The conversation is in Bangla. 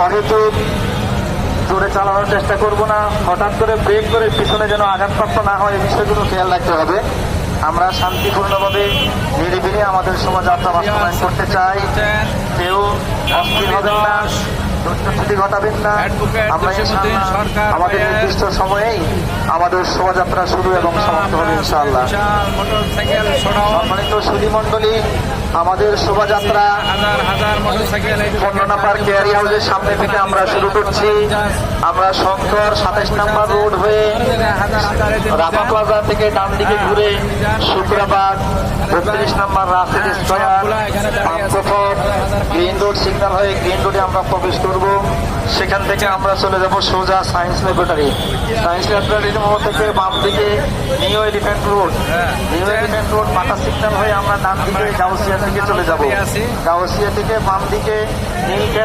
অহেতুক জোরে চালানোর চেষ্টা করব না, হঠাৎ করে ব্রেক করে পিছনে যেন আঘাতপ্রাপ্ত না হয় এই বিষয়গুলো খেয়াল রাখতে হবে। আমরা শান্তিপূর্ণভাবে নিরিবিলি আমাদের শোভাযাত্রা বাস্তবায়ন করতে চাই। কেউ অস্থির হবেন না, দুর্নীতি ঘটাবেন না। আমরা আমাদের নির্দিষ্ট সময়েই আমাদের শোভাযাত্রা শুরু এবং সমাপ্ত হবে ইনশাআল্লাহ। সম্মানিত সুধী মণ্ডলী, আমাদের শোভাযাত্রা 15 নম্বর কেয়ারি হাউসের সামনে থেকে আমরা শুরু করছি। আমরা শঙ্কর 27 নম্বর রোড হয়ে রাফা প্লাজা থেকে ডান দিকে ঘুরে শুক্রাবাদ 32 নম্বর Rashed square green road signal হয়ে গ্রিন রোডে আমরা প্রবেশ করব। সেখান থেকে আমরা চলে যাব সোজা সায়েন্স ল্যাবরেটরি। সায়েন্স ল্যাবরেটরির মোড় থেকে বাম দিকে নিউ এলিফ্যান্ট রোড, মাথা সিগন্যাল হয়ে আমরা ডান দিকে গাউসিয়া থেকে চলে যাব। গাউসিয়া থেকে বাম দিকে